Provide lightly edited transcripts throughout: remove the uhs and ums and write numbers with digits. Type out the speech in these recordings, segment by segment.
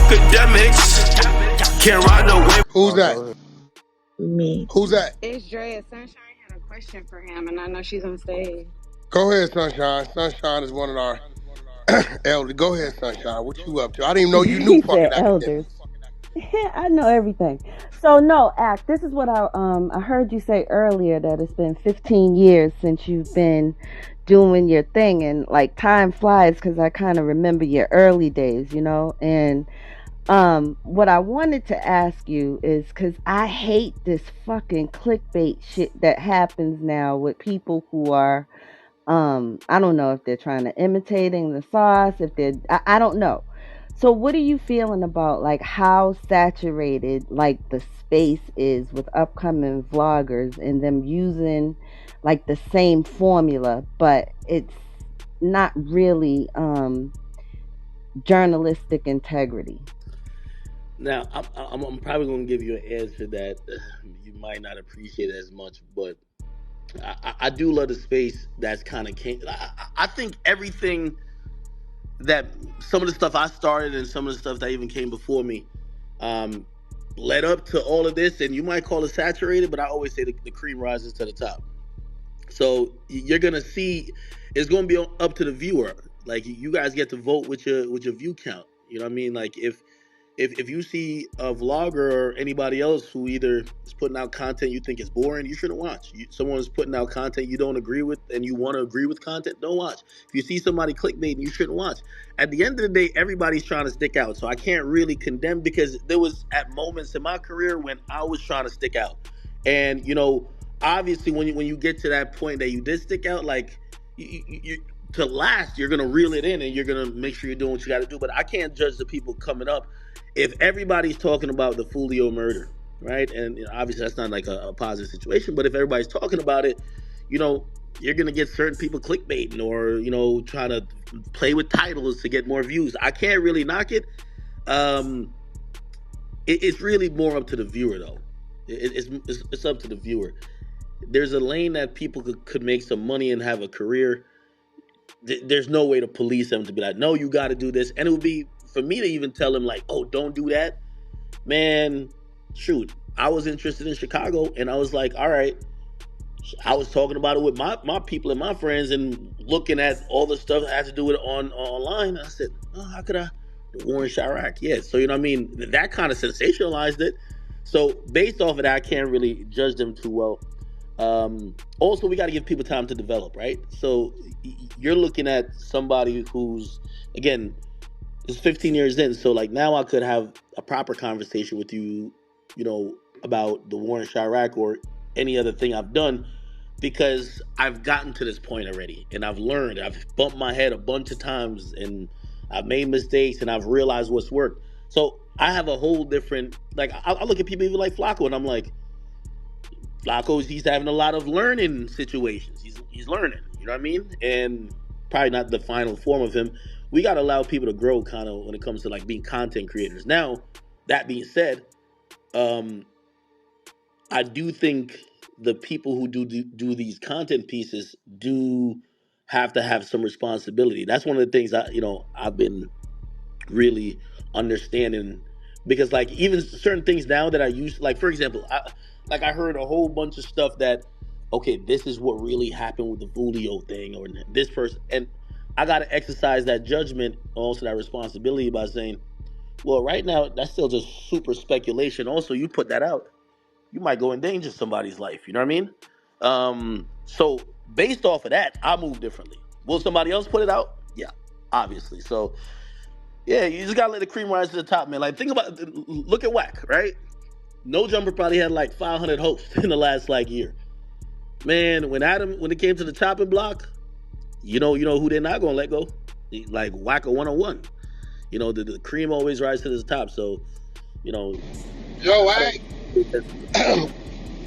Akademiks can't ride no wave. Who's that? Me. Who's that? It's Drea. Sunshine had a question for him, and I know she's on stage. Go ahead, Sunshine. Sunshine is one of our elders. Go ahead, Sunshine. What you up to? I didn't even know you knew He fucking said academics. elders. I know everything. So no, Act. This is what I heard you say earlier that it's been 15 years since you've been doing your thing, and like time flies because I kind of remember your early days, and what I wanted to ask you is because I hate this fucking clickbait shit that happens now with people who are I don't know if they're trying to imitating the sauce, if I don't know. So what are you feeling about like how saturated like the space is with upcoming vloggers and them using like the same formula, but it's not really journalistic integrity? Now, I'm probably going to give you an answer that you might not appreciate as much, but I do love the space that's kind of came. I think everything that some of the stuff I started and some of the stuff that even came before me um, led up to all of this, and you might call it saturated, but I always say the cream rises to the top. So you're gonna see it's gonna be up to the viewer. Like you guys get to vote with your view count. You know what I mean? Like if you see a vlogger or anybody else who either is putting out content you think is boring, you shouldn't watch. Someone's putting out content you don't agree with and you want to agree with content, don't watch. If you see somebody clickbaiting, you shouldn't watch. At the end of the day, everybody's trying to stick out. So I can't really condemn because there was at moments in my career when I was trying to stick out. And obviously when you get to that point that you did stick out, like you to last, you're gonna reel it in and you're gonna make sure you're doing what you got to do. But I can't judge the people coming up if everybody's talking about the Fulio murder, right? And obviously that's not like a positive situation, but if everybody's talking about it, you're gonna get certain people clickbaiting or trying to play with titles to get more views. I can't really knock it. It's really more up to the viewer, though. It's up to the viewer. There's a lane that people could make some money and have a career. There's no way to police them to be like, no, you got to do this. And it would be for me to even tell them like, oh, don't do that. Man, shoot. I was interested in Chicago and I was like, all right. I was talking about it with my people and my friends and looking at all the stuff that had to do with it online. I said, oh, how could I? The war in Chirac. Yeah. So, you know what I mean? That kind of sensationalized it. So based off of that, I can't really judge them too well. Also, we got to give people time to develop, right? So you're looking at somebody who's, again, is 15 years in. So like now I could have a proper conversation with you, about the war in Chirac or any other thing I've done because I've gotten to this point already and I've learned. I've bumped my head a bunch of times and I've made mistakes and I've realized what's worked. So I have a whole different, like, I look at people even like Flacco and I'm like, he's having a lot of learning situations. He's learning, you know what I mean? And probably not the final form of him. We got to allow people to grow kind of when it comes to like being content creators. Now, that being said, I do think the people who do these content pieces do have to have some responsibility. That's one of the things I've been really understanding because like even certain things now that I use, like for example, I heard a whole bunch of stuff that okay, this is what really happened with the Vulio thing or this person, and I got to exercise that judgment, also that responsibility by saying, well, right now that's still just super speculation. Also, you put that out, you might go endanger somebody's life. You know what I mean? So based off of that, I move differently. Will somebody else put it out? Yeah, obviously. So yeah, you just gotta let the cream rise to the top, man. Like think about, look at Whack, right? No Jumper probably had like 500 hosts in the last like year. Man, when it came to the chopping block, you know who they're not gonna let go? Like Whacker 101. The cream always rises to the top. So, Yo, hey,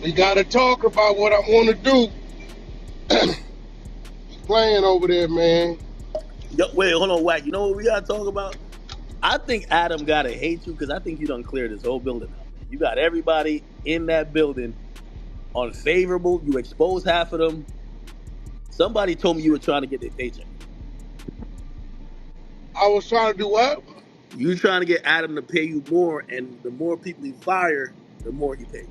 we gotta talk about what I want to do. Playing over there, man. Yo, wait, hold on, Whack. You know what we gotta talk about? I think Adam gotta hate you because I think you done cleared this whole building out, man. You got everybody in that building unfavorable. You expose half of them. Somebody told me you were trying to get their paycheck. I was trying to do what? You trying to get Adam to pay you more, and the more people he fire, the more he pay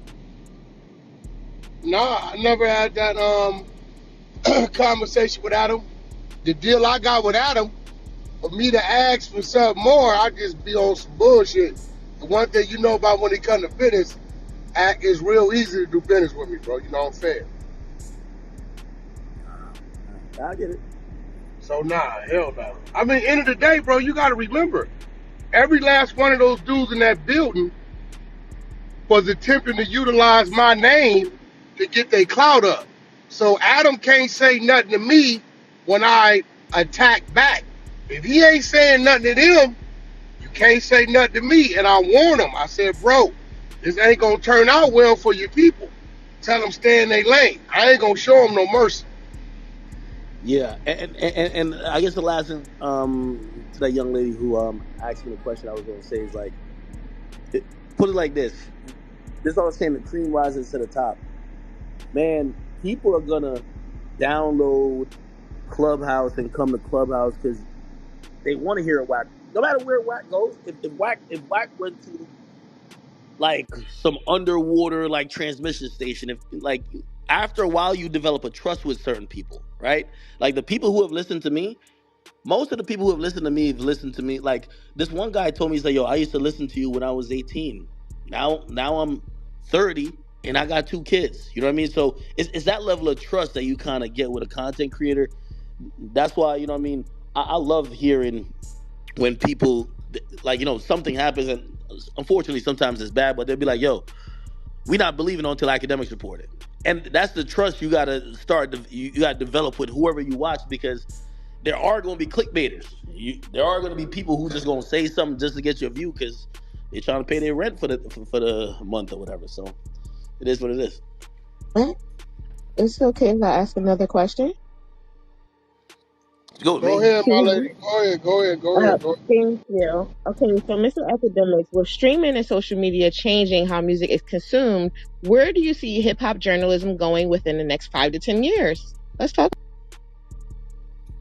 Nah, I never had that conversation with Adam. The deal I got with Adam, for me to ask for something more, I just be on some bullshit. The one thing you know about when it comes to business, act is real easy to do business with me, bro. You know what I'm saying? you. I get it. So nah, hell no. I mean, end of the day, bro, you gotta remember, every last one of those dudes in that building was attempting to utilize my name to get their clout up. So Adam can't say nothing to me when I attack back. If he ain't saying nothing to them, you can't say nothing to me. And I warn him. I said, bro, this ain't gonna turn out well for your people. Tell them stay in their lane. I ain't gonna show them no mercy. Yeah, and I guess the last thing to that young lady who asked me the question I was going to say is like, put it like this. This is all I'm saying. The cream rises to the top. Man, people are gonna download Clubhouse and come to Clubhouse because they want to hear a whack. No matter where whack goes, if whack went to like some underwater like transmission station, if like after a while you develop a trust with certain people, right? Like the people who have listened to me, most of the people who have listened to me have listened to me. Like this one guy told me, he's like, "Yo, I used to listen to you when I was 18. Now I'm 30 and I got 2 kids." You know what I mean? So it's that level of trust that you kind of get with a content creator. That's why, you know what I mean. I love hearing when people like, something happens, and unfortunately sometimes it's bad, but they'll be like, "Yo, we not believing until academics report it." And that's the trust you gotta start. You gotta develop with whoever you watch, because there are going to be clickbaiters. There are going to be people who just going to say something just to get your view because they're trying to pay their rent for the month or whatever. So it is what it is. It's okay if I ask another question. Go with Go me. ahead, my lady. Go ahead. Thank you. Okay, so Mr. Academics, with streaming and social media changing how music is consumed, where do you see hip hop journalism going within the next 5 to 10 years? Let's talk.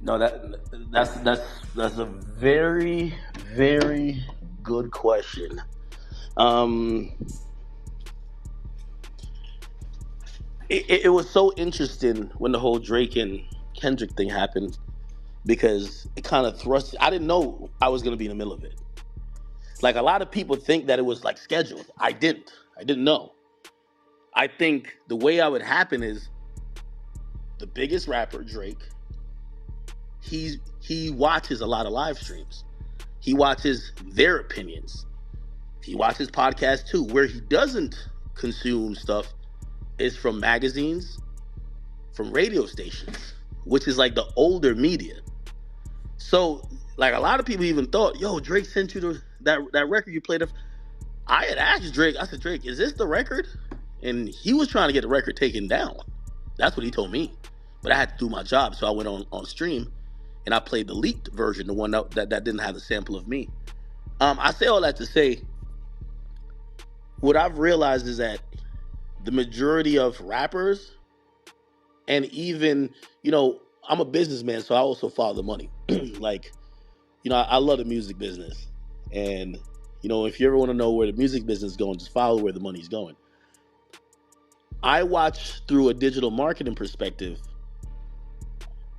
No, that's a very, very good question. Um, it was so interesting when the whole Drake and Kendrick thing happened, because it kind of thrust. I didn't know I was going to be in the middle of it. Like a lot of people think that it was like scheduled. I didn't know. I think the way I would happen is the biggest rapper, Drake, he watches a lot of live streams. He watches their opinions. He watches podcasts too. Where he doesn't consume stuff is from magazines, from radio stations, which is like the older media. So like a lot of people even thought, "Yo, Drake sent you that record you played." I had asked Drake, I said, "Drake, is this the record?" And he was trying to get the record taken down. That's what he told me. But I had to do my job, so I went on stream and I played the leaked version, the one that didn't have the sample of me. I say all that to say, what I've realized is that the majority of rappers, and even, I'm a businessman, so I also follow the money. Like, I love the music business. And, if you ever want to know where the music business is going, just follow where the money's going. I watch through a digital marketing perspective.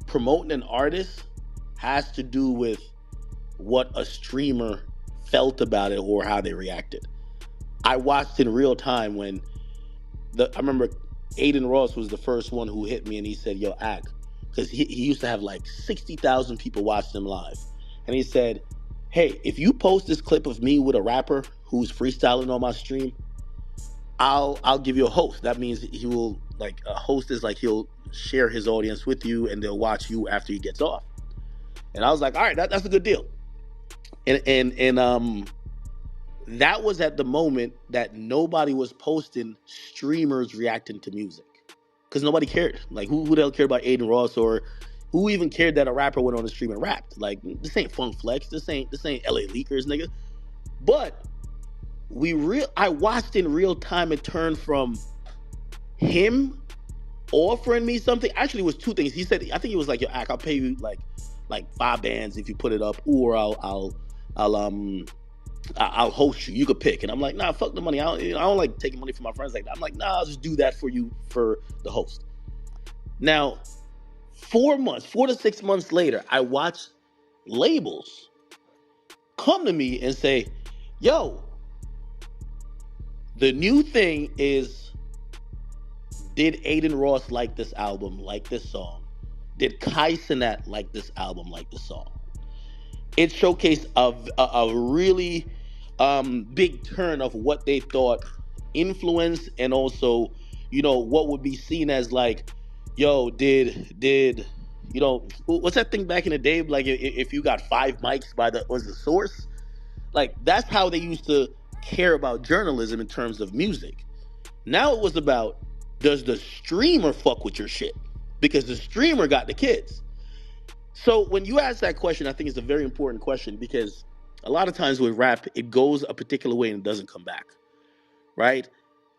Promoting an artist has to do with what a streamer felt about it or how they reacted. I watched in real time when I remember Aiden Ross was the first one who hit me and he said, "Yo, Act," because he used to have like 60,000 people watch him live. And he said, "Hey, if you post this clip of me with a rapper who's freestyling on my stream, I'll give you a host." That means he will, like, a host is like he'll share his audience with you and they'll watch you after he gets off. And I was like, all right, that's a good deal. And that was at the moment that nobody was posting streamers reacting to music, because nobody cared. Like who the hell cared about Aiden Ross, or who even cared that a rapper went on the stream and rapped? Like, this ain't Funk Flex, this ain't LA Leakers, nigga. But I watched in real time it turn from him offering me something. Actually, it was two things. He said, I think he was like, "Yo, Ack, I'll pay you like 5 bands if you put it up, or I'll I'll I'll host you. You could pick." And I'm like, "Nah, fuck the money. I don't like taking money from my friends like that." I'm like, "Nah, I'll just do that for you for the host." Now, 4 months, 4 to 6 months later, I watch labels come to me and say, "Yo, the new thing is, did Aiden Ross like this album, like this song? Did Kai Cenat like this album, like this song?" It showcased a really big turn of what they thought influence, and also, what would be seen as like, yo, did what's that thing back in the day, like if you got 5 mics by the source, like that's how they used to care about journalism in terms of music. Now it was about, does the streamer fuck with your shit, because the streamer got the kids. So when you ask that question, I think it's a very important question, because a lot of times with rap, it goes a particular way and it doesn't come back, right?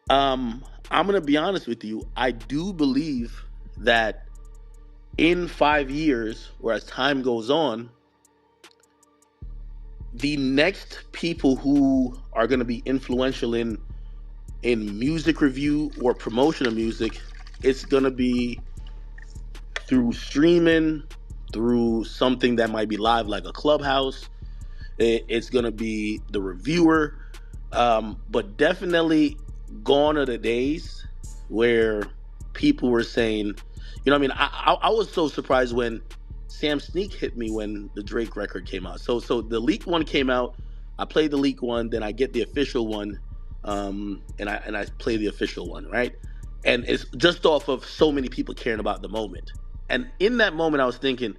I'm gonna be honest with you. I do believe that in 5 years, or as time goes on, the next people who are gonna be influential in music review or promotion of music, it's gonna be through streaming, through something that might be live like a clubhouse. It's gonna be the reviewer, but definitely gone are the days where people were saying, I mean, I was so surprised when Sam Sneak hit me when the Drake record came out. So the leak one came out. I played the leak one, then I get the official one, and I play the official one, right? And it's just off of so many people caring about the moment. And in that moment, I was thinking,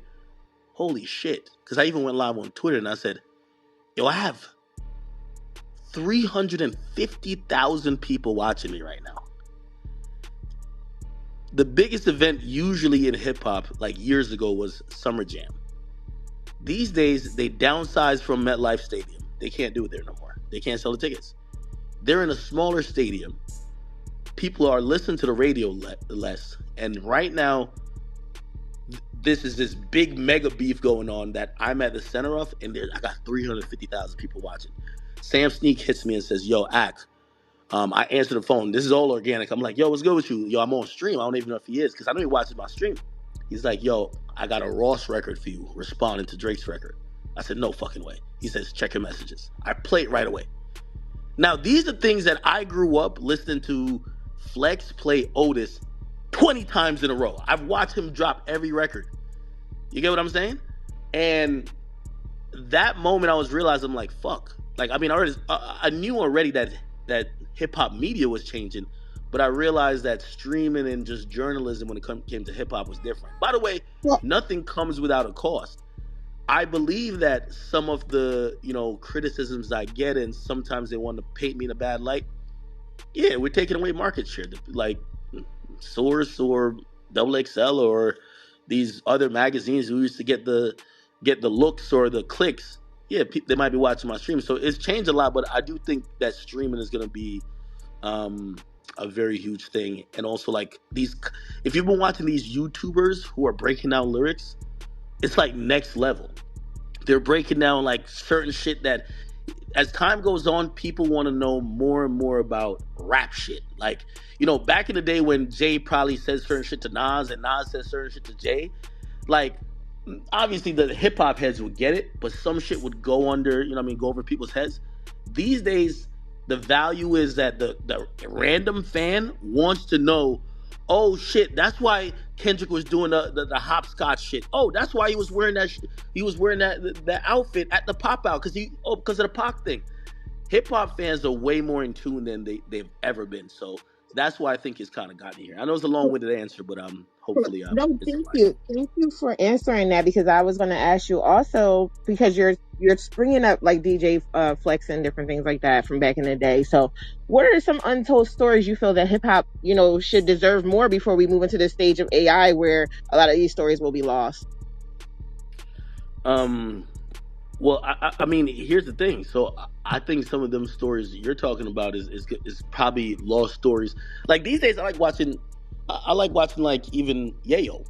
holy shit. Because I even went live on Twitter and I said, yo, I have 350,000 people watching me right now. The biggest event usually in hip hop, like years ago, was Summer Jam. These days, they downsized from MetLife Stadium. They can't do it there no more. They can't sell the tickets. They're in a smaller stadium. People are listening to the radio less. And right now, this is this big mega beef going on that I'm at the center of, and I got 350,000 people watching. Sam Sneak hits me and says, yo, Ack. I answer the phone. This is all organic. I'm like, yo, what's good with you? Yo, I'm on stream. I don't even know if he is, because I know he watches my stream. He's like, yo, I got a Ross record for you, responding to Drake's record. I said, no fucking way. He says, check your messages. I play it right away. Now, these are things that I grew up listening to Flex play Otis 20 times in a row. I've watched him drop every record. You get what I'm saying? And that moment I was realizing, I'm like, fuck. Like, I mean, I knew already that hip-hop media was changing, but I realized that streaming and just journalism when it came to hip-hop was different. By the way, Well, nothing comes without a cost. I believe that some of the, criticisms I get, and sometimes they want to paint me in a bad light, yeah, we're taking away market share. Like Source or Double XL or these other magazines who used to get the looks or the clicks. Yeah, they might be watching my stream. So it's changed a lot, but I do think that streaming is going to be a very huge thing. And also, like, if you've been watching these YouTubers who are breaking down lyrics, it's like next level. They're breaking down like certain shit that, as time goes on, people want to know more and more about rap shit. Like, back in the day when Jay probably says certain shit to Nas and Nas says certain shit to Jay, like, obviously the hip hop heads would get it, but some shit would go under, go over people's heads. These days, the value is that the random fan wants to know, oh shit, that's why Kendrick was doing the hopscotch shit. Oh, that's why he was wearing that that outfit at the pop out, because of the Pac thing. Hip hop fans are way more in tune than they've ever been. So that's why I think it's kind of gotten here. I know it's a long-winded answer, but hopefully no, it's thank provided. you. Thank you for answering that, because I was going to ask you also, because you're springing up like DJ Flex and different things like that from back in the day. So, what are some untold stories you feel that hip hop, should deserve more before we move into the stage of AI, where a lot of these stories will be lost? Um, well, I mean, here's the thing. So I think some of them stories you're talking about is probably lost stories. Like these days, I like watching. I like watching like even Yayo.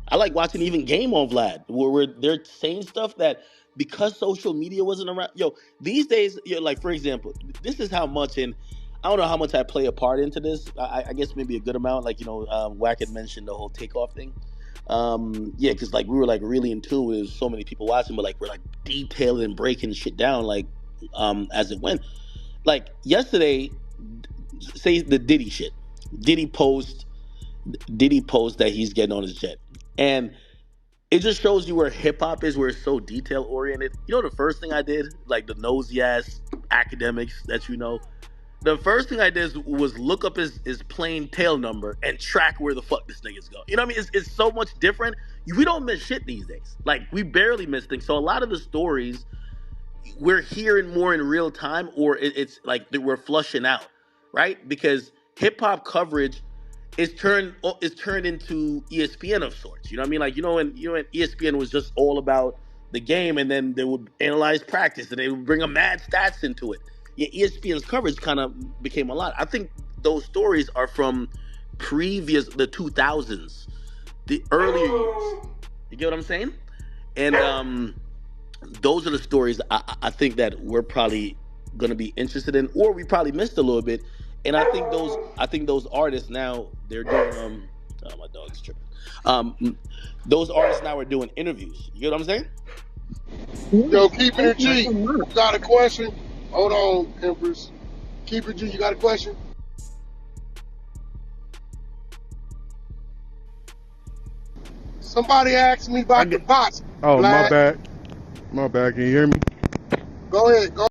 I like watching even Game on Vlad, where they're saying stuff that because social media wasn't around. Yo, these days, like for example, this is how much, and I don't know how much I play a part into this. I guess maybe a good amount. Like Wack had mentioned the whole takeoff thing. Yeah, because like we were like really in tune with so many people watching, but like we're like detailing and breaking shit down like as it went. Like yesterday, say the Diddy shit. Diddy post Diddy post that he's getting on his jet, and it just shows you where hip hop is, where it's so detail oriented. You know, the first thing I did, like the nosy ass academics that you know, the first thing I did was look up his plane tail number and track where the fuck this nigga's going. You know what I mean? It's so much different. We don't miss shit these days. Like we barely miss things. So a lot of the stories we're hearing more in real time, or it's like that we're flushing out, right? Because hip hop coverage is turned into ESPN of sorts. You know what I mean? Like when ESPN was just all about the game, and then they would analyze practice, and they would bring a mad stats into it. Yeah, ESPN's coverage kind of became a lot. I think those stories are from the 2000s, the earlier years. You get what I'm saying? And those are the stories I think that we're probably going to be interested in, or we probably missed a little bit. And I think those artists now they're doing oh, my dog's tripping. Those artists now are doing interviews. You get what I'm saying? Yo, keep it Thank you G. so You much. got a question? Hold on, Empress. Keep it G. You got a question? Somebody asked me I about the get. bots. Oh, my Black. bad. My bad. Can you hear me? Go ahead. Go